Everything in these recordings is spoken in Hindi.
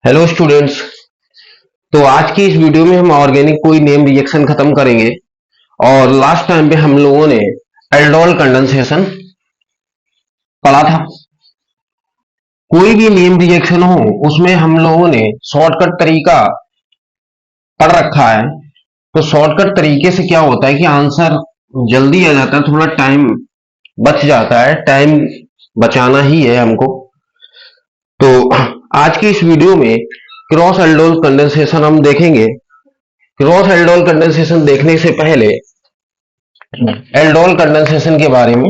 Hello students. तो आज की इस वीडियो में हम ऑर्गेनिक कोई नेम रिएक्शन खत्म करेंगे। और लास्ट टाइम पे हम लोगों ने एल्डोल कंडेंसेशन पढ़ा था। कोई भी नेम रिएक्शन हो उसमें हम लोगों ने शॉर्टकट तरीका पढ़ रखा है। तो शॉर्टकट तरीके से क्या होता है कि आंसर जल्दी आ जाता है, थोड़ा टाइम बच जाता है। टाइम बचाना ही है हमको। तो आज की इस वीडियो में क्रॉस एल्डोल कंडेंसेशन हम देखेंगे। क्रॉस एल्डोल कंडेंसेशन देखने से पहले एल्डोल कंडेंसेशन के बारे में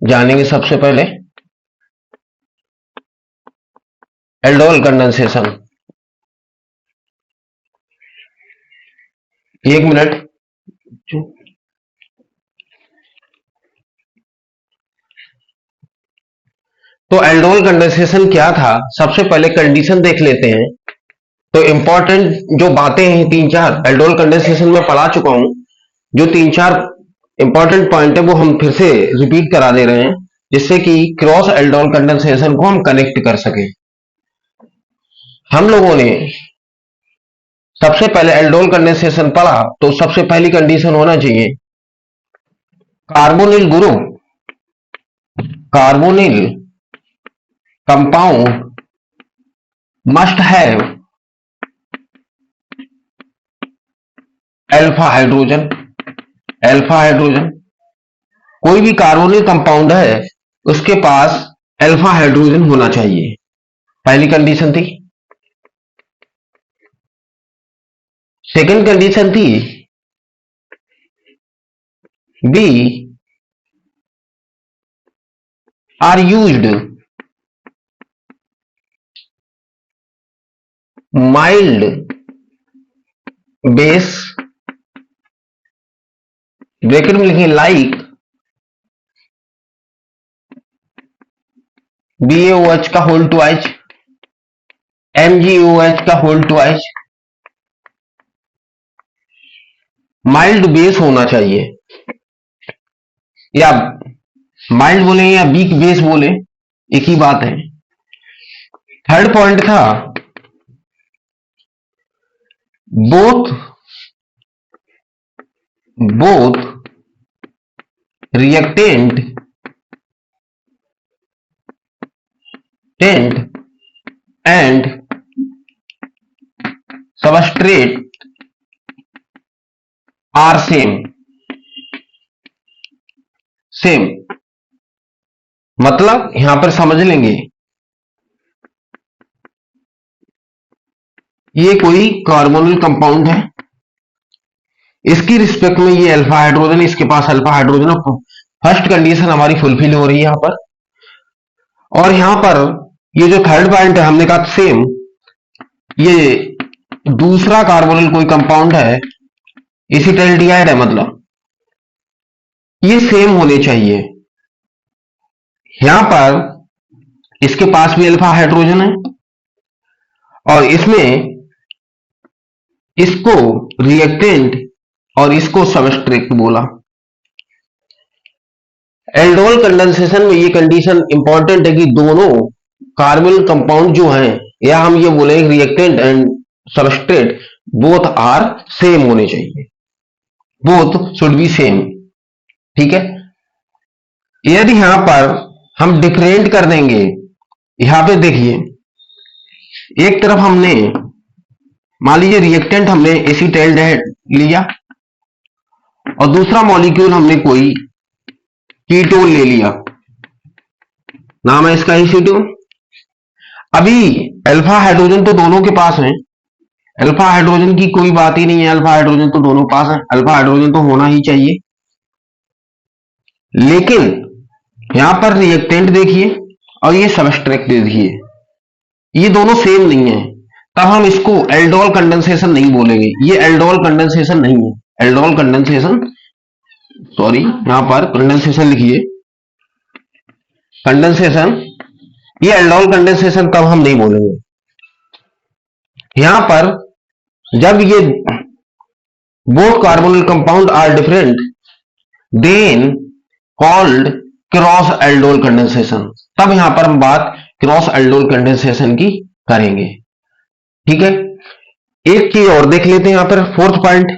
जानेंगे। सबसे पहले एल्डोल कंडेंसेशन, एक मिनट। तो एल्डोल कंडेंसेशन क्या था, सबसे पहले कंडीशन देख लेते हैं। तो इंपॉर्टेंट जो बातें हैं, तीन चार एल्डोल कंडेंसेशन में पढ़ा चुका हूं। जो तीन चार इंपॉर्टेंट पॉइंट है वो हम फिर से रिपीट करा दे रहे हैं, जिससे कि क्रॉस एल्डोल कंडेंसेशन को हम कनेक्ट कर सके। हम लोगों ने सबसे पहले एल्डोल कंडेंसेशन पढ़ा तो सबसे पहली कंडीशन होना चाहिए carbonyl group, carbonyl compound must have alpha hydrogen. Alpha hydrogen, कोई भी कार्बोनिल कंपाउंड है उसके पास अल्फा हाइड्रोजन होना चाहिए। पहली कंडीशन थी। सेकंड कंडीशन थी be are used mild base, bracket में लिखें लाइक BaOH का होल ट्वाइस, MgOH का होल ट्वाइस। माइल्ड बेस होना चाहिए, या माइल्ड बोले या वीक बेस बोले, एक ही बात है। थर्ड पॉइंट था both both reactant and substrate are same. Same मतलब यहां पर समझ लेंगे, ये कोई कार्बोनिल कंपाउंड है, इसकी रिस्पेक्ट में ये अल्फा हाइड्रोजन, इसके पास अल्फा हाइड्रोजन। फर्स्ट कंडीशन हमारी फुलफिल हो रही है यहां पर। और यहां पर ये जो थर्ड पॉइंट है हमने कहा सेम, ये दूसरा कार्बोनिल कोई कंपाउंड है, एसिटाइलडिहाइड है, मतलब ये सेम होने चाहिए। यहां पर इसके पास भी अल्फा हाइड्रोजन है और इसमें इसको रिएक्टेंट और इसको सबस्ट्रेट बोला। एल्डोल कंडेंसेशन में ये कंडीशन इंपॉर्टेंट है कि दोनों कार्बोनिल कंपाउंड जो हैं, या हम ये बोले reactant and substrate, both are same होने चाहिए। Both should be same. ठीक है। यदि यहां पर हम डिफरेंट कर देंगे, यहां पे देखिए, एक तरफ हमने मान लीजिए रिएक्टेंट हमने एसिटाइलडिहाइड लिया और दूसरा मॉलिक्यूल हमने कोई कीटोन ले लिया, नाम है इसका एसीटोन। अभी अल्फा हाइड्रोजन तो दोनों के पास है, अल्फा हाइड्रोजन की कोई बात ही नहीं है, अल्फा हाइड्रोजन तो दोनों पास है, अल्फा हाइड्रोजन तो होना ही चाहिए। लेकिन यहां पर रिएक्टेंट देखिए और ये सबस्ट्रेट देखिए, ये दोनों सेम नहीं है, तब हम इसको एल्डोल कंडेंसेशन नहीं बोलेंगे। ये एल्डोल कंडेंसेशन नहीं है। एल्डोल कंडेंसेशन, सॉरी यहां पर कंडेंसेशन लिखिए, कंडेंसेशन, ये एल्डोल कंडेंसेशन तब हम नहीं बोलेंगे। यहां पर जब ये both carbonyl compound are different then called cross aldol condensation, तब यहां पर हम बात क्रॉस एल्डोल कंडेंसेशन की करेंगे। ठीक है, एक चीज और देख लेते हैं यहां पर, फोर्थ पॉइंट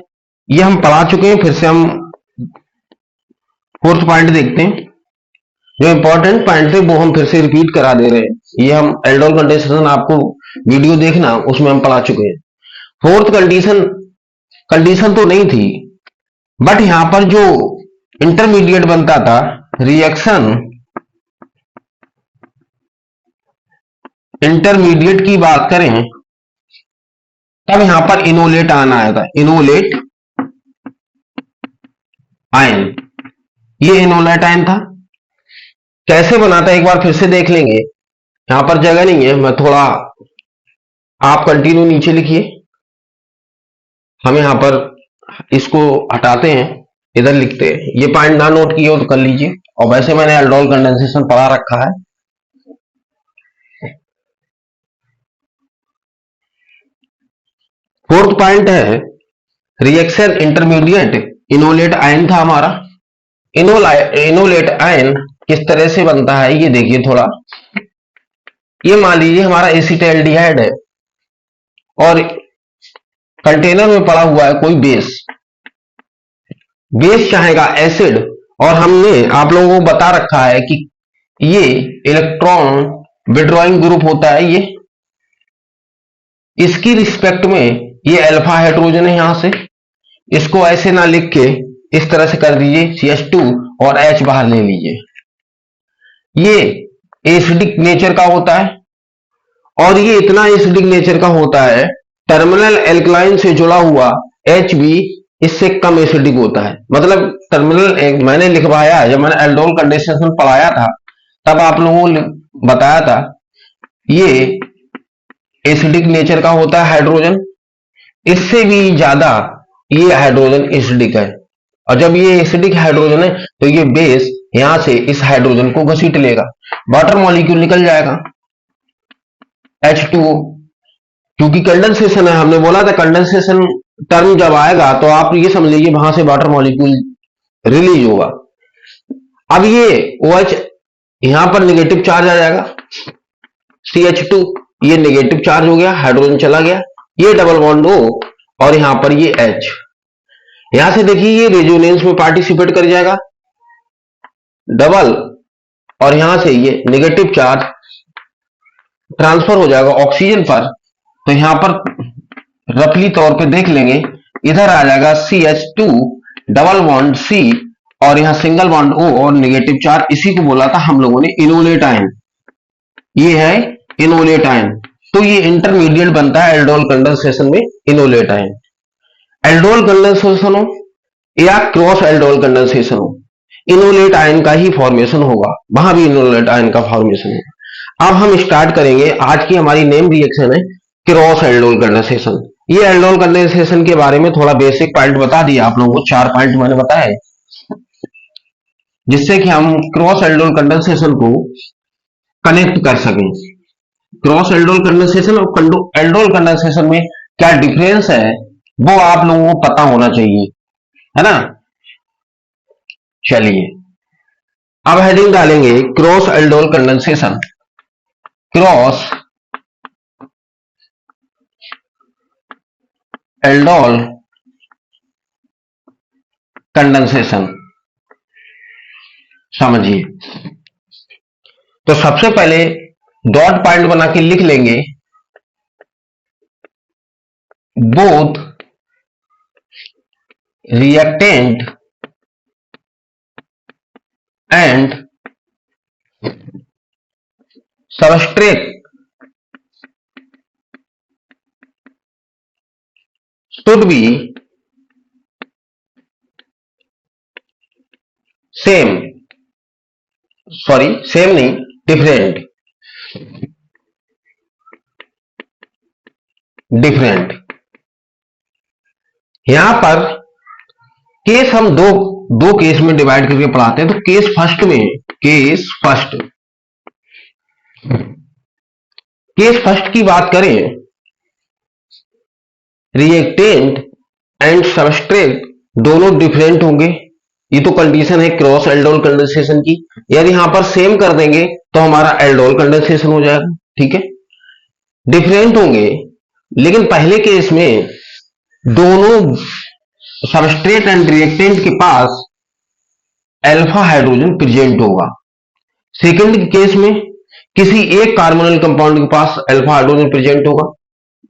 ये हम पढ़ा चुके हैं, फिर से हम फोर्थ पॉइंट देखते हैं। जो इंपॉर्टेंट पॉइंट थे वो हम फिर से रिपीट करा दे रहे हैं। ये हम एल्डोल कंडेंसेशन, आपको वीडियो देखना, उसमें हम पढ़ा चुके हैं। फोर्थ कंडीशन तो नहीं थी, बट यहां पर जो इंटरमीडिएट बनता था, रिएक्शन इंटरमीडिएट की बात करें तब यहां पर इनोलेट आयन आया था, इनोलेट आयन। ये इनोलेट आयन था। कैसे बना था एक बार फिर से देख लेंगे, यहां पर जगह नहीं है, मैं थोड़ा, आप कंटिन्यू नीचे लिखिए, हम यहां पर इसको हटाते हैं, इधर लिखते हैं। ये पॉइंट ना नोट किए हो तो कर लीजिए, और वैसे मैंने एल्डोल कंडेंसेशन पढ़ा रखा है। फोर्थ पॉइंट है रिएक्शन इंटरमीडिएट इनोलेट आयन था हमारा। इनोलेट आयन किस तरह से बनता है ये देखिए थोड़ा। ये मान लीजिए हमारा एसिटाल्डिहाइड है और कंटेनर में पड़ा हुआ है कोई बेस, बेस चाहेगा एसिड, और हमने आप लोगों को बता रखा है कि ये इलेक्ट्रॉन विड्रॉइंग ग्रुप होता है, ये इसकी रिस्पेक्ट में ये अल्फा हाइड्रोजन है। यहां से इसको ऐसे ना लिख के इस तरह से कर दीजिए, CH2 और H बाहर ले लीजिए। ये एसिडिक नेचर का होता है, और ये इतना एसिडिक नेचर का होता है, टर्मिनल एल्कलाइन से जुड़ा हुआ H भी इससे कम एसिडिक होता है। मतलब टर्मिनल, मैंने लिखवाया जब मैंने एल्डोल कंडेंसेशन पढ़ाया था तब आप लोगों ने बताया था, ये एसिडिक नेचर का होता है हाइड्रोजन, इससे भी ज्यादा ये हाइड्रोजन एसिडिक है। और जब ये एसिडिक हाइड्रोजन है तो ये बेस यहां से इस हाइड्रोजन को घसीट लेगा, वाटर मॉलिक्यूल निकल जाएगा H2O। क्योंकि कंडेंसेशन है, हमने बोला था कंडेंसेशन टर्म जब आएगा तो आप ये समझ लीजिए वहां से वाटर मॉलिक्यूल रिलीज होगा। अब ये OH यहां पर नेगेटिव चार्ज आ जाएगा, CH2 ये नेगेटिव चार्ज हो गया, हाइड्रोजन चला गया, ये डबल बॉन्ड O और यहां पर ये H। यहां से देखिए ये रेजोनेंस में पार्टिसिपेट कर जाएगा डबल, और यहां से ये नेगेटिव चार्ज ट्रांसफर हो जाएगा ऑक्सीजन पर। तो यहां पर रफली तौर पे देख लेंगे, इधर आ जाएगा CH2 डबल बॉन्ड C और यहां सिंगल बॉन्ड O और नेगेटिव चार्ज। इसी को बोला था हम लोगों ने इनोलेट आयन, ये है इनोलेट आयन। तो ये इंटरमीडिएट बनता है एल्डोल कंडेंसेशन में, इनोलेट आयन। एल्डोल कंडेंसेशन हो या क्रॉस एल्डोल कंडेंसेशन हो, इनोलेट आयन का ही फॉर्मेशन होगा, वहां भी इनोलेट आयन का फॉर्मेशन होगा। अब हम स्टार्ट करेंगे, आज की हमारी नेम रिएक्शन है क्रॉस एल्डोल कंडेंसेशन। ये एल्डोल कंडेंसेशन के बारे में थोड़ा बेसिक पॉइंट बता दिया आप लोगों को, 4 पॉइंट मैंने बताया, जिससे कि हम क्रॉस एल्डोल कंडेंसेशन को कनेक्ट कर सकें। क्रॉस एल्डोल कंडेंसेशन और एल्डोल कंडेंसेशन में क्या डिफरेंस है वो आप लोगों को पता होना चाहिए, है ना। चलिए अब हेडिंग डालेंगे cross aldol condensation. Cross aldol condensation समझिए। तो सबसे पहले डॉट पॉइंट बना के लिख लेंगे, both reactant and substrate should be same, same नहीं, different। यहां पर केस हम दो केस में डिवाइड करके पढ़ाते हैं। तो केस फर्स्ट की बात करें, रिएक्टेंट एंड सबस्ट्रेट दोनों डिफरेंट होंगे, ये तो कंडीशन है क्रॉस एल्डोल कंडेंसेशन की। यदि यहां पर सेम कर देंगे तो हमारा एल्डोल कंडेंसेशन हो जाएगा। ठीक है, डिफरेंट होंगे, लेकिन पहले केस में दोनों सबस्ट्रेट एंड रिएक्टेंट के पास अल्फा हाइड्रोजन प्रेजेंट होगा। सेकंड केस में किसी एक कार्बोनिल कंपाउंड के पास अल्फा हाइड्रोजन प्रेजेंट होगा,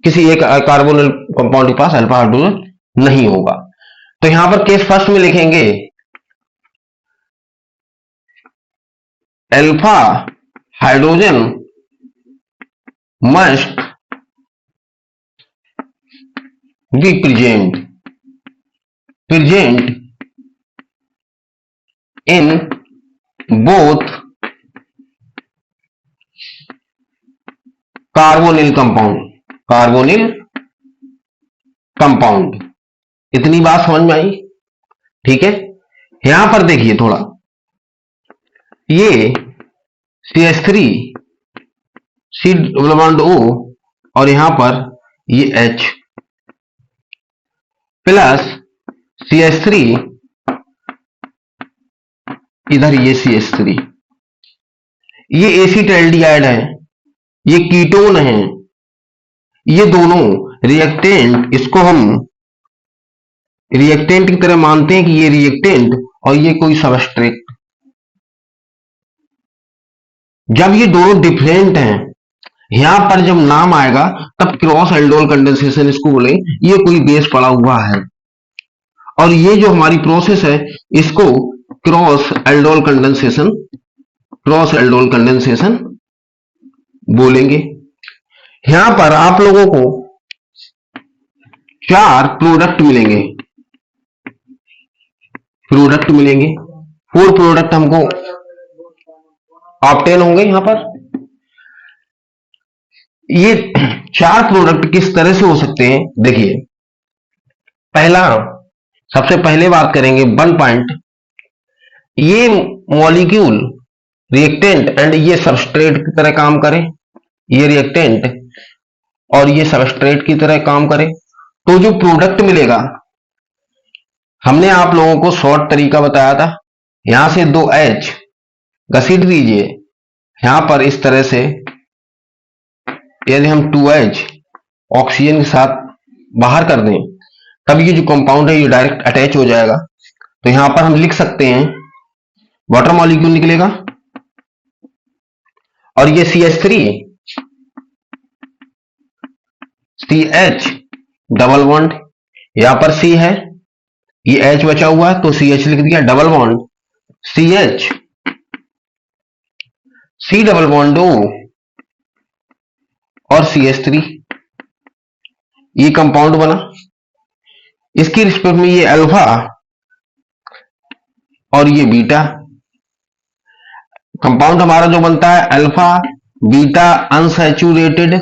किसी एक कार्बोनिल कंपाउंड के पास अल्फा हाइड्रोजन नहीं होगा। तो यहां पर केस फर्स्ट में लिखेंगे alpha hydrogen must be present in both carbonyl compound. इतनी बात समझ में आई? ठीक है, यहां पर देखिए थोड़ा, ये CH3 C double bond O और यहां पर ये H प्लस CH3, इधर ये CH3, ये एसिटाल्डिहाइड है, ये कीटोन है, ये दोनों रिएक्टेंट, इसको हम रिएक्टेंट की तरह मानते हैं कि ये रिएक्टेंट और ये कोई सबस्ट्रेट। जब ये दोनों डिफरेंट हैं, यहां पर जब नाम आएगा तब क्रॉस एल्डोल कंडेंसेशन इसको बोले, ये कोई बेस पड़ा हुआ है, और ये जो हमारी प्रोसेस है इसको क्रॉस एल्डोल कंडेंसेशन बोलेंगे। यहां पर आप लोगों को 4 प्रोडक्ट मिलेंगे, 4 प्रोडक्ट हमको ऑब्टेन होंगे। यहां पर ये 4 प्रोडक्ट किस तरह से हो सकते हैं, देखिए पहला, सबसे पहले बात करेंगे 1 पॉइंट, ये मॉलिक्यूल रिएक्टेंट एंड ये सबस्ट्रेट की तरह काम करे, ये रिएक्टेंट और ये सबस्ट्रेट की तरह काम करे, तो जो प्रोडक्ट मिलेगा, हमने आप लोगों को शॉर्ट तरीका बताया था, यहां से 2H घसीट दीजिए, यहां पर इस तरह से, यदि हम 2H ऑक्सीजन के साथ बाहर कर दें तब ये जो कंपाउंड है ये डायरेक्ट अटैच हो जाएगा। तो यहां पर हम लिख सकते हैं वाटर मॉलिक्यूल निकलेगा, और ये CH3 CH डबल बॉन्ड, यहां पर C है, ये H बचा हुआ है तो CH लिख दिया, double bond CH C double bond O और CH3, ये कंपाउंड बना। इसकी रिस्पेक्ट में ये अल्फा और ये बीटा, कंपाउंड हमारा जो बनता है alpha beta unsaturated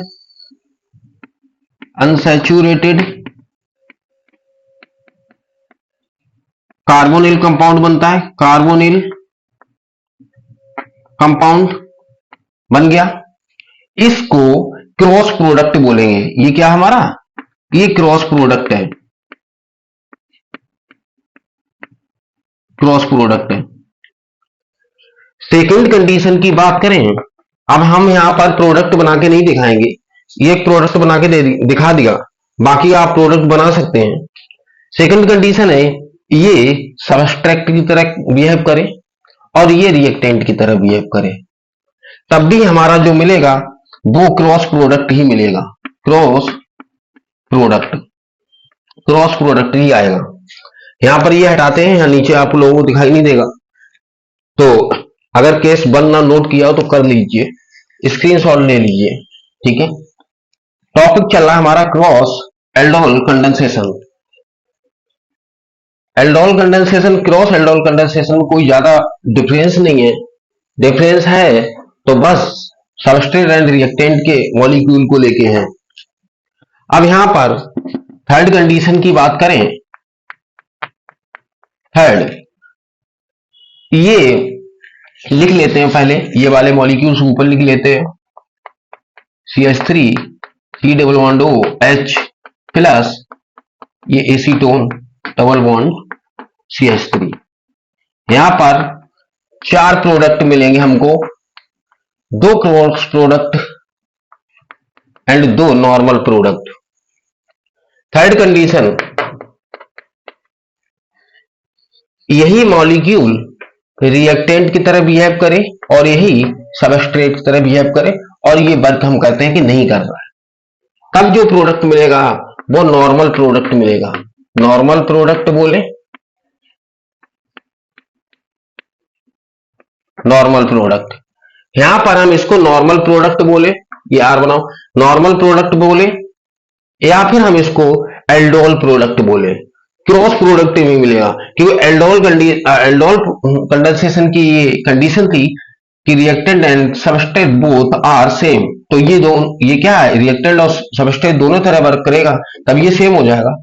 carbonyl compound बनता है, कार्बोनिल कंपाउंड बन गया। इसको क्रॉस प्रोडक्ट बोलेंगे। ये क्या हमारा, ये क्रॉस प्रोडक्ट है, सेकंड कंडीशन की बात करें, अब हम यहां पर प्रोडक्ट बना के नहीं दिखाएंगे, ये प्रोडक्ट बना के दिखा दिया, बाकी आप प्रोडक्ट बना सकते हैं। सेकंड कंडीशन है ये सबस्ट्रेट की तरह बिहेव करे और ये रिएक्टेंट की तरह बिहेव करे, तब भी हमारा जो मिलेगा वो क्रॉस प्रोडक्ट ही मिलेगा, क्रॉस प्रोडक्ट ही आएगा। यहां पर ये हटाते हैं, यहां नीचे आप लोगों को दिखाई नहीं देगा, तो अगर केस 1 ना नोट किया हो तो कर लीजिए, स्क्रीनशॉट ले लीजिए। ठीक है, टॉपिक चल रहा है हमारा cross aldol condensation. Cross aldol condensation कोई ज्यादा डिफरेंस नहीं है, डिफरेंस है तो बस सबस्ट्रेट एंड रिएक्टेंट के मॉलिक्यूल को लेके हैं। अब यहां पर थर्ड कंडीशन की बात करें, थर्ड ये लिख लेते हैं, पहले ये वाले मॉलिक्यूल्स ऊपर लिख लेते हैं, CH3 C double bond O H plus ये एसीटोन डबल बॉन्ड CH3, यहां पर 4 प्रोडक्ट मिलेंगे हमको, 2 cross product and 2 normal product. Third condition, यही मॉलिक्यूल रिएक्टेंट की तरह बिहेव करे और यही सबस्ट्रेट की तरह बिहेव करे और ये वर्क हम कहते हैं कि नहीं कर रहा है, तब जो प्रोडक्ट मिलेगा वो नॉर्मल प्रोडक्ट मिलेगा। नॉर्मल प्रोडक्ट बोले, नॉर्मल प्रोडक्ट, यहां पर हम इसको नॉर्मल प्रोडक्ट बोले, ये आर बनाओ, नॉर्मल प्रोडक्ट बोले, या फिर हम इसको एल्डोल प्रोडक्ट बोले। क्रॉस प्रोडक्ट में मिलेगा क्योंकि एल्डोल कंडेंसेशन की ये कंडीशन थी कि reactant and substrate both are same, तो ये क्या है, रिएक्टेंट और सबस्ट्रेट दोनों तरह वर्क करेगा, तब ये सेम हो जाएगा,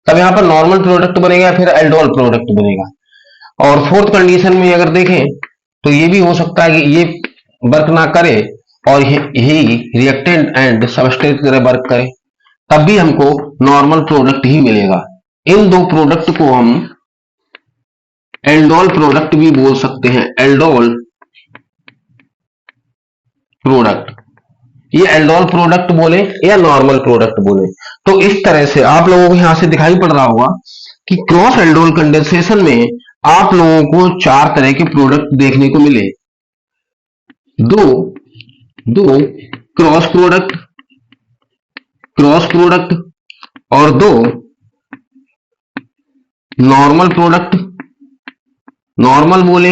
तब यहां पर नॉर्मल प्रोडक्ट बनेगा या फिर एल्डोल प्रोडक्ट बनेगा। और फोर्थ कंडीशन में अगर देखें तो ये भी हो सकता है कि ये वर्क ना करे और यही रिएक्टेंट एंड सबस्ट्रेट की तरह वर्क करे, तब भी हमको नॉर्मल प्रोडक्ट ही मिलेगा। इन दो प्रोडक्ट को हम एल्डोल प्रोडक्ट भी बोल सकते हैं, एल्डोल प्रोडक्ट, ये एल्डोल प्रोडक्ट बोले या नॉर्मल प्रोडक्ट बोले। तो इस तरह से आप लोगों को यहां से दिखाई पड़ रहा होगा कि क्रॉस एल्डोल कंडेंसेशन में आप लोगों को 4 तरह के प्रोडक्ट देखने को मिले, दो क्रॉस प्रोडक्ट और 2 नॉर्मल प्रोडक्ट, नॉर्मल बोले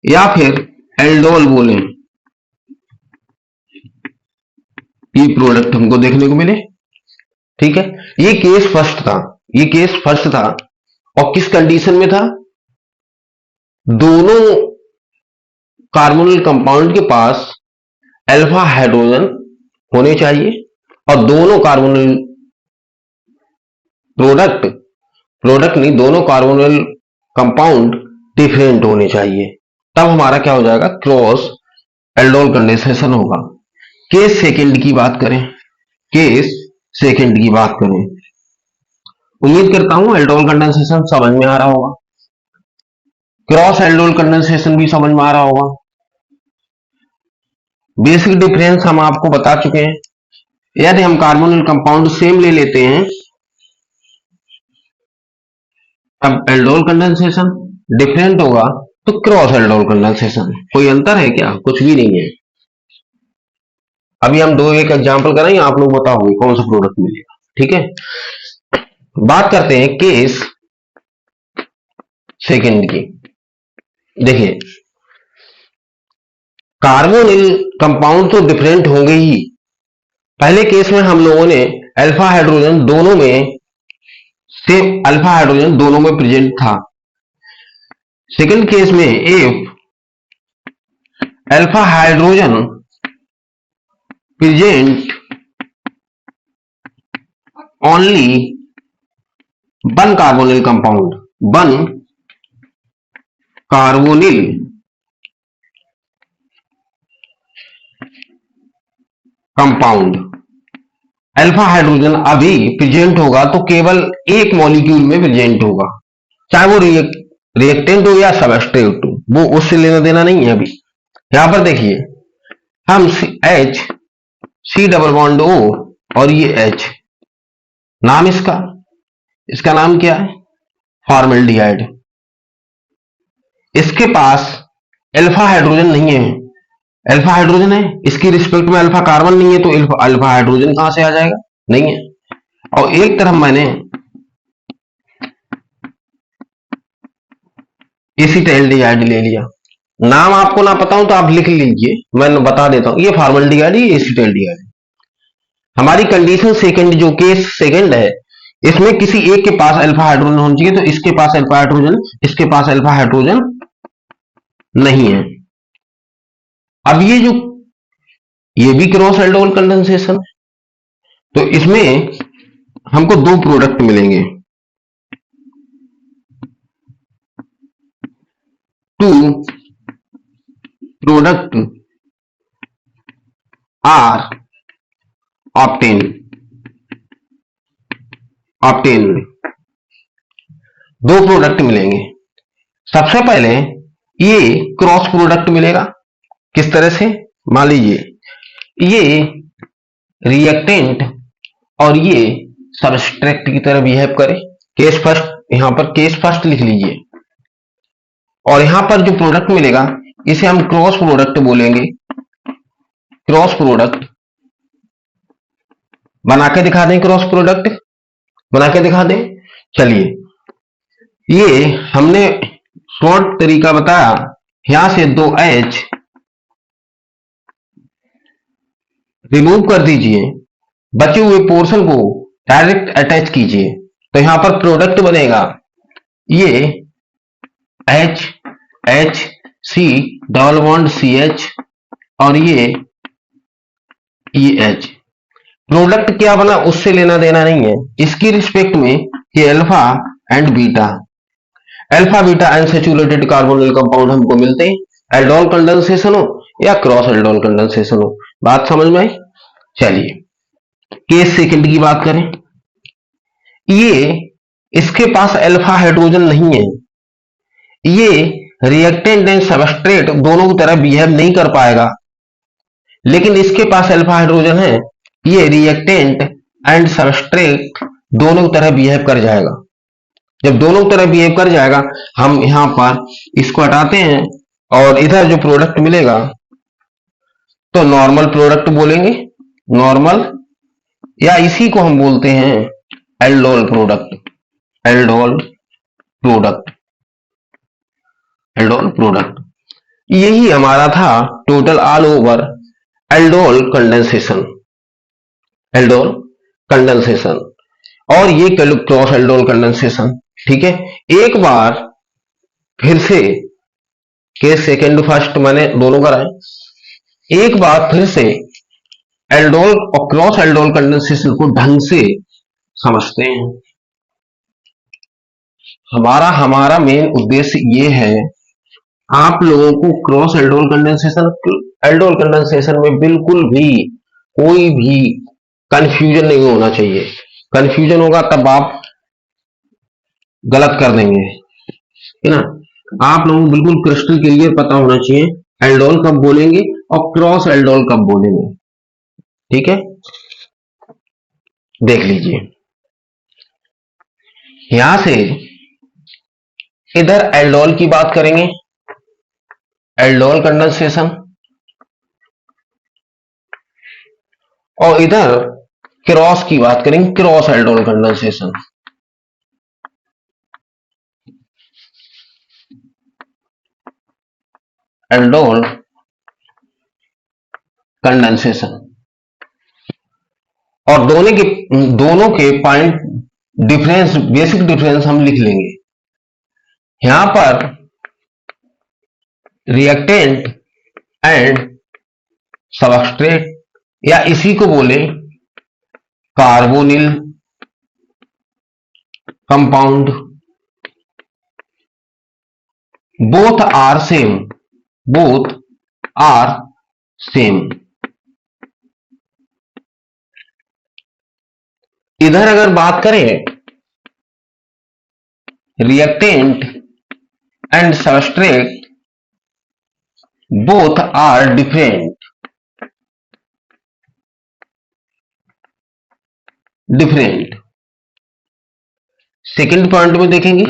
या फिर एल्डोल बोले, ये प्रोडक्ट हमको देखने को मिले। ठीक है, ये केस फर्स्ट था और किस कंडीशन में था, दोनों कार्बोनिल कंपाउंड के पास अल्फा हाइड्रोजन होने चाहिए और दोनों कार्बोनिल प्रोडक्ट नहीं, दोनों कार्बोनिल कंपाउंड डिफरेंट होने चाहिए, तब हमारा क्या हो जाएगा, क्रॉस एल्डोल कंडेंसेशन होगा। केस सेकंड की बात करें, उम्मीद करता हूं एल्डोल कंडेंसेशन समझ में आ रहा होगा, क्रॉस एल्डोल कंडेंसेशन भी समझ में आ रहा होगा। बेसिक डिफरेंस हम आपको बता चुके हैं। यदि हम कार्बोनिल कंपाउंड सेम ले लेते हैं तब एल्डोल कंडेंसेशन, डिफरेंट होगा तो क्रॉस एल्डोल कंडेंसेशन। कोई अंतर है क्या, कुछ भी नहीं है। अभी हम एक एग्जांपल करेंगे, आप लोग बताओगे कौन सा प्रोडक्ट मिलेगा। ठीक है, बात करते हैं केस सेकंड की। देखिए, कार्बोनिल कंपाउंड तो डिफरेंट होंगे ही। पहले केस में हम लोगों ने अल्फा हाइड्रोजन दोनों में प्रेजेंट था। सेकंड केस में if alpha hydrogen present only one carbonyl compound, alpha hydrogen अभी प्रेजेंट होगा तो केवल एक मॉलिक्यूल में प्रेजेंट होगा, चाहे वो रिएक्टेंट हो या सबस्ट्रेट हो, वो उससे लेना देना नहीं है। अभी यहां पर देखिए, हम सी डबल बॉन्ड ओ और ये एच, नाम इसका नाम क्या है, फॉर्मल्डिहाइड। इसके पास अल्फा हाइड्रोजन नहीं है, अल्फा हाइड्रोजन है, इसकी रिस्पेक्ट में अल्फा कार्बन नहीं है, तो अल्फा हाइड्रोजन कहां से आ जाएगा, नहीं है। और एक तरफ मैंने एसिटाल्डिहाइड ले लिया, नाम आपको ना पता हो तो आप लिख लीजिए, मैं बता देता हूं, ये फॉर्मल्डिहाइड, ये एसिटाल्डिहाइड। हमारी कंडीशन सेकंड, जो केस सेकंड है, इसमें किसी एक के पास अल्फा हाइड्रोजन होना चाहिए, तो इसके पास अल्फा हाइड्रोजन, इसके पास अल्फा हाइड्रोजन नहीं है। अब ये भी क्रॉस एल्डोल कंडेंसेशन, तो इसमें हमको 2 प्रोडक्ट मिलेंगे, 2 प्रोडक्ट आर ऑब्टेन्ड, 2 प्रोडक्ट मिलेंगे। सबसे पहले ये क्रॉस प्रोडक्ट मिलेगा। किस तरह से? मान लीजिए ये रिएक्टेंट और ये सबस्ट्रेक्ट की तरह बिहेव करे। केस फर्स्ट, यहां पर केस फर्स्ट लिख लीजिए, और यहां पर जो प्रोडक्ट मिलेगा इसे हम क्रॉस प्रोडक्ट बोलेंगे। क्रॉस प्रोडक्ट बना के दिखा दें, क्रॉस प्रोडक्ट बना के दिखा दें। चलिए, ये हमने शॉर्ट तरीका बताया। यहां से दो एच रिमूव कर दीजिए, बचे हुए पोर्शन को डायरेक्ट अटैच कीजिए, तो यहां पर प्रोडक्ट बनेगा ये H H C double bond C H और ये एच। प्रोडक्ट क्या बना उससे लेना देना नहीं है, इसकी रिस्पेक्ट में ये alpha and beta, alpha beta unsaturated carbonyl compound हमको मिलते हैं, एल्डोल कंडेंसेशन हो या क्रॉस एल्डोल कंडेंसेशन हो। बात समझ में आई? चलिए, केस सेकंड की बात करें। ये इसके पास अल्फा हाइड्रोजन नहीं है, ये रिएक्टेंट एंड सबस्ट्रेट दोनों की तरह बिहेव नहीं कर पाएगा, लेकिन इसके पास अल्फा हाइड्रोजन है, ये रिएक्टेंट एंड सबस्ट्रेट दोनों की तरह बिहेव कर जाएगा। जब दोनों की तरह बिहेव कर जाएगा, हम यहां पर इसको हटाते हैं और इधर जो प्रोडक्ट मिलेगा तो नॉर्मल प्रोडक्ट बोलेंगे, नॉर्मल, या इसी को हम बोलते हैं aldol product. Aldol product, aldol product. यही हमारा था total all over aldol condensation, aldol condensation, और ये क्रॉस एल्डोल कंडेंसेशन। ठीक है, एक बार फिर से केस सेकेंड फर्स्ट मैंने दोनों कराए, एक बार फिर से एल्डोल और क्रॉस एल्डोल कंडेंसेशन को ढंग से समझते हैं। हमारा मेन उद्देश्य ये है, आप लोगों को क्रॉस एल्डोल कंडेंसेशन में बिल्कुल भी कोई भी कंफ्यूजन नहीं होना चाहिए। कंफ्यूजन होगा तब आप गलत कर देंगे, है ना। आप लोगों को बिल्कुल क्रिस्टल क्लियर पता होना चाहिए एल्डोल कब बोलेंगे और क्रॉस एल्डोल कब बोलेंगे। ठीक है, देख लीजिए, यहां से इधर एल्डोल की बात करेंगे, एल्डोल कंडेंसेशन, और इधर क्रॉस की बात करेंगे, cross aldol condensation. Aldol condensation, और दोनों के पॉइंट डिफरेंस, बेसिक डिफरेंस हम लिख लेंगे। यहां पर रिएक्टेंट एंड सबस्ट्रेट, या इसी को बोले carbonyl compound, both are same, both are same. इधर अगर बात करें reactant and substrate both are different, different. Second point में देखेंगे,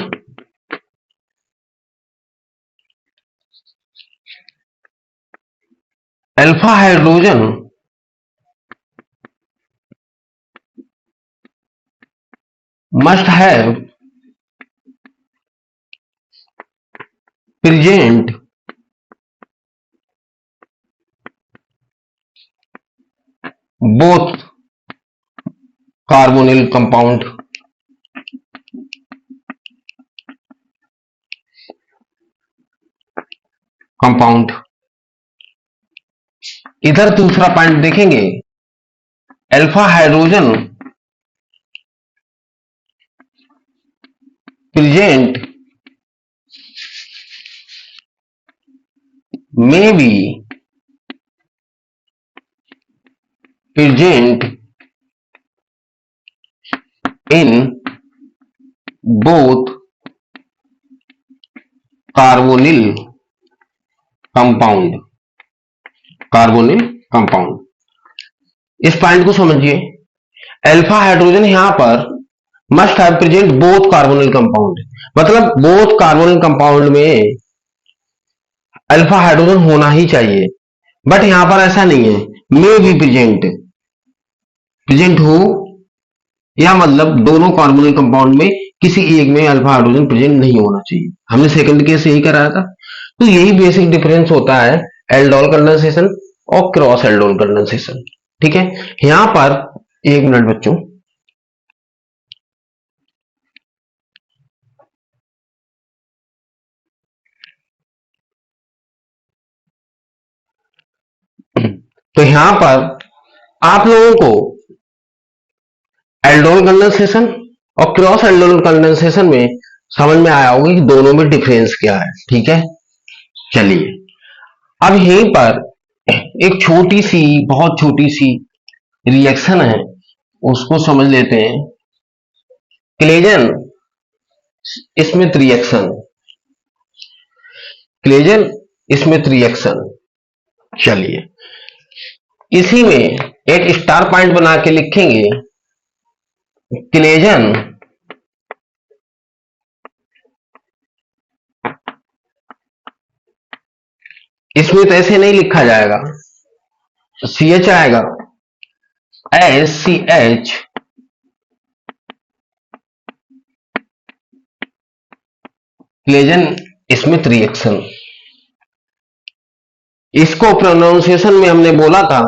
alpha hydrogen must have present both carbonyl compound, इधर दूसरा पॉइंट देखेंगे, alpha hydrogen present may be present in both carbonyl compound, carbonyl compound. इस पॉइंट को समझिए, अल्फा हाइड्रोजन यहां पर must have present both carbonyl compound, मतलब बोथ कार्बोनिल कंपाउंड में अल्फा हाइड्रोजन होना ही चाहिए, बट यहां पर ऐसा नहीं है, मे भी प्रेजेंट, प्रेजेंट हो, या मतलब दोनों कार्बोनिल कंपाउंड में किसी एक में अल्फा हाइड्रोजन प्रेजेंट नहीं होना चाहिए। हमने सेकंड केस यही कराया था। तो यही बेसिक डिफरेंस होता है एल्डोल कंडेंसेशन और क्रॉस एल्डोल कंडेंसेशन। ठीक है, यहां पर एक मिनट बच्चों, तो यहां पर आप लोगों को एल्डोल कंडेंसेशन और क्रॉस एल्डोल कंडेंसेशन में समझ में आया होगा कि दोनों में डिफरेंस क्या है। ठीक है, चलिए अब यहीं पर एक छोटी सी, बहुत छोटी सी रिएक्शन है, उसको समझ लेते हैं। Claisen Smith reaction, Claisen Smith reaction. चलिए इसी में एक स्टार पॉइंट बना के लिखेंगे, क्लेजन स्मिथ ऐसे नहीं लिखा जाएगा, CH आएगा, SCH क्लेजन स्मिथ रिएक्शन। इसको प्रोनाउंसिएशन में हमने बोला था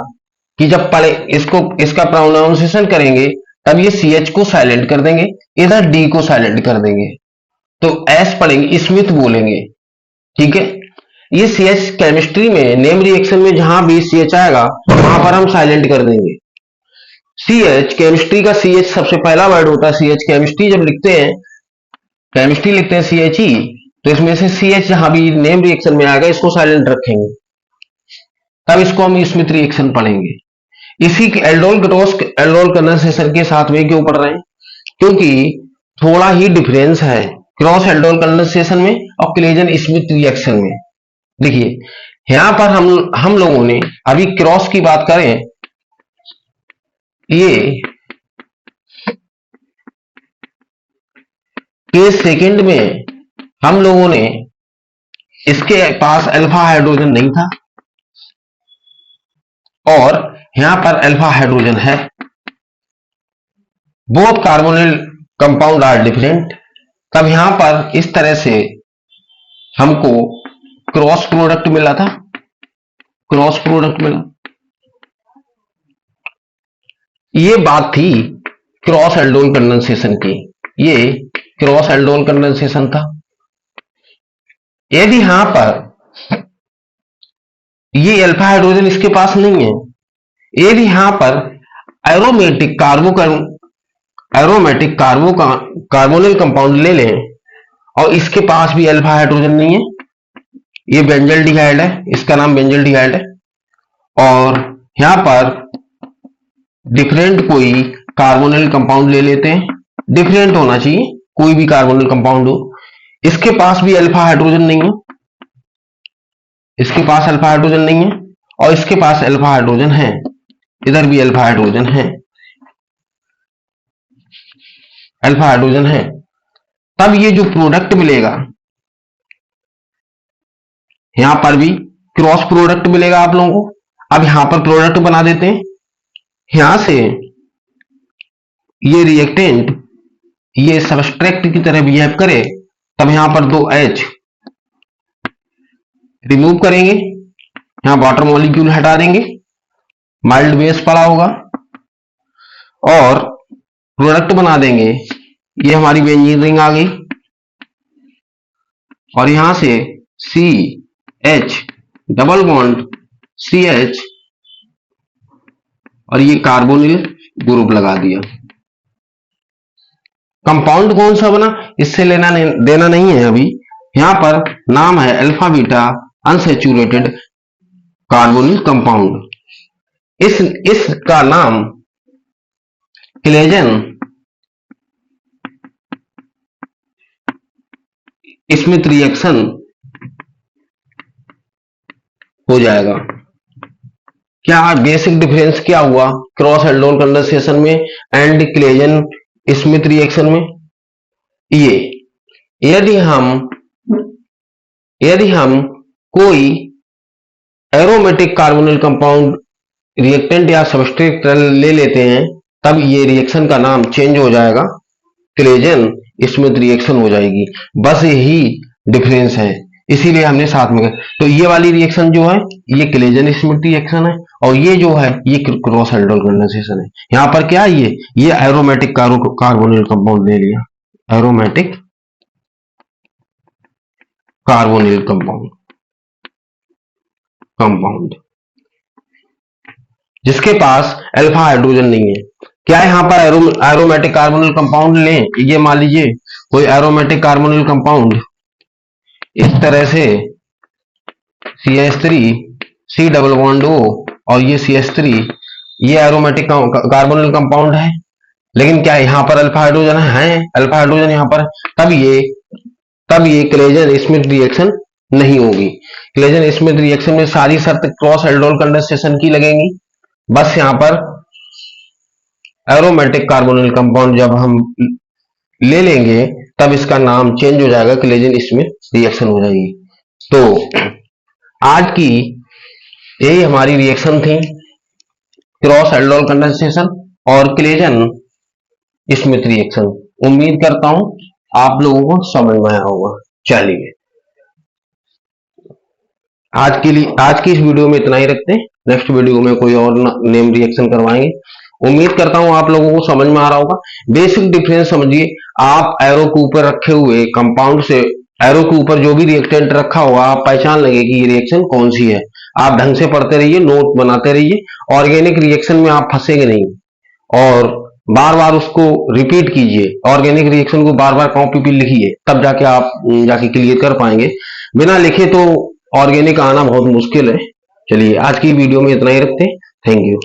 कि जब पढ़े इसको, इसका प्रोनाउंसिएशन करेंगे तब ये CH को साइलेंट कर देंगे, इधर D को साइलेंट कर देंगे, तो S पढ़ेंगे, स्मिथ बोलेंगे। ठीक है, ये CH केमिस्ट्री में नेम रिएक्शन में जहां भी CH आएगा वहां पर हम साइलेंट कर देंगे। CH केमिस्ट्री का CH सबसे पहला वर्ड होता है। CH केमिस्ट्री जब लिखते हैं, केमिस्ट्री लिखते हैं CHE, तो इसमें से CH जहां भी नेम रिएक्शन में आएगा इसको साइलेंट रखेंगे, तब इसको हम स्मिथ रिएक्शन पढ़ेंगे। इसी के एल्डोल क्रॉस एल्डोल कंडेंसेशन के साथ में क्यों पढ़ रहे हैं, क्योंकि थोड़ा ही डिफरेंस है क्रॉस एल्डोल कंडेंसेशन में और क्लेजन स्मिथ रिएक्शन में। देखिए यहां पर हम लोगों ने अभी क्रॉस की बात करें, ये केस सेकंड में हम लोगों ने, इसके पास अल्फा हाइड्रोजन नहीं था और यहां पर अल्फा हाइड्रोजन है, both carbonyl compound are different, तब यहां पर इस तरह से हमको क्रॉस प्रोडक्ट मिला था, क्रॉस प्रोडक्ट मिला। ये बात थी क्रॉस एल्डोल कंडेंसेशन की, ये क्रॉस एल्डोल कंडेंसेशन था। यदि यहां पर ये अल्फा हाइड्रोजन इसके पास नहीं है, यदि यहां पर एरोमेटिक कार्बोनिल कंपाउंड ले लें और इसके पास भी अल्फा हाइड्रोजन नहीं है, ये बेंजल डिहाइड है, इसका नाम बेंजल डिहाइड है, और यहां पर डिफरेंट कोई कार्बोनिल कंपाउंड ले लेते हैं, डिफरेंट होना चाहिए, कोई भी कार्बोनिल कंपाउंड हो, इसके पास भी अल्फा हाइड्रोजन नहीं है, इसके पास अल्फा हाइड्रोजन नहीं है और इसके पास अल्फा हाइड्रोजन है, इधर भी अल्फा हाइड्रोजन है, अल्फा हाइड्रोजन है, तब ये जो प्रोडक्ट मिलेगा यहां पर भी क्रॉस प्रोडक्ट मिलेगा आप लोगों को। अब यहां पर प्रोडक्ट बना देते हैं, यहां से ये रिएक्टेंट ये सबस्ट्रेक्ट की तरह बिहेव करे, तब यहां पर दो H रिमूव करेंगे, यहां वाटर मॉलिक्यूल हटा देंगे, माइल्ड बेस पड़ा होगा और प्रोडक्ट बना देंगे। ये हमारी बेंजीन रिंग आ गई और यहां से CH डबल बॉन्ड CH और ये कार्बोनिल ग्रुप लगा दिया। कंपाउंड कौन सा बना इससे लेना देना नहीं है अभी, यहां पर नाम है alpha beta unsaturated carbonyl compound. इसका नाम क्लेजन स्मिथ रिएक्शन हो जाएगा। क्या बेसिक डिफरेंस क्या हुआ क्रॉस एल्डोल कंडेंसेशन में एंड क्लेजन स्मिथ रिएक्शन में? ये यदि हम कोई एरोमेटिक कार्बोनिल कंपाउंड रिएक्टेंट या सबस्ट्रेट ले लेते हैं, तब ये रिएक्शन का नाम चेंज हो जाएगा, क्लेजन स्मिथ रिएक्शन हो जाएगी। बस यही डिफरेंस है, इसीलिए हमने साथ में तो ये वाली रिएक्शन जो है ये क्लेजन स्मिथ रिएक्शन है, और ये जो है ये क्रॉस एल्डोल कंडेंसेशन है। यहाँ पर क्या है, ये एरोमेटिक कार्बोनिल कंपाउंड ले लिया, एरोमेटिक कार्बोनिल कंपाउंड जिसके पास अल्फा हाइड्रोजन नहीं है। क्या यहाँ पर एरोमेटिक कार्बोनिल कंपाउंड लें, ये मान लीजिए कोई एरोमेटिक कार्बोनिल कंपाउंड इस तरह से CH3 C double bond O और ये CH3, ये एरोमेटिक कार्बोनिल कंपाउंड है, लेकिन क्या यहाँ पर अल्फा हाइड्रोजन है, अल्फा हाइड्रोजन यहाँ पर, तब ये क्लेजन स्मिथ रिएक्शन नहीं होगी। क्लेजन स्मिथ रिएक्शन में सारी शर्त क्रॉस एल्डोल कंडेंसेशन की लगेंगी। बस यहाँ पर एरोमेटिक कार्बोनिल कंपाउंड जब हम ले लेंगे तब इसका नाम चेंज हो जाएगा, क्लेजन स्मिथ रिएक्शन हो जाएगी। तो आज की यही हमारी रिएक्शन थी, क्रॉस एल्डोल कंडेंसेशन और क्लेजन स्मिथ रिएक्शन। उम्मीद करता हूं आप लोगों को समझ में आया होगा। चलिए आज की इस वीडियो में इतना ही रखते हैं, नेक्स्ट वीडियो में कोई और नेम रिएक्शन करवाएंगे। उम्मीद करता हूं आप लोगों को समझ में आ रहा होगा। बेसिक डिफरेंस समझिए, आप एरो के ऊपर रखे हुए कंपाउंड से एरो के ऊपर जो भी रिएक्टेंट रखा हुआ आप पहचान लगे कि ये रिएक्शन कौन सी है। आप ढंग से पढ़ते रहिए, नोट बनाते रहिए, ऑर्गेनिक रिएक्शन में आप फंसेंगे नहीं, और बार बार उसको रिपीट कीजिए, ऑर्गेनिक रिएक्शन को बार बार कॉपी पे लिखिए, तब जाके आप जाके क्लियर कर पाएंगे। बिना लिखे तो ऑर्गेनिक आना बहुत मुश्किल है। चलिए आज की वीडियो में इतना ही रखते हैं। Thank you.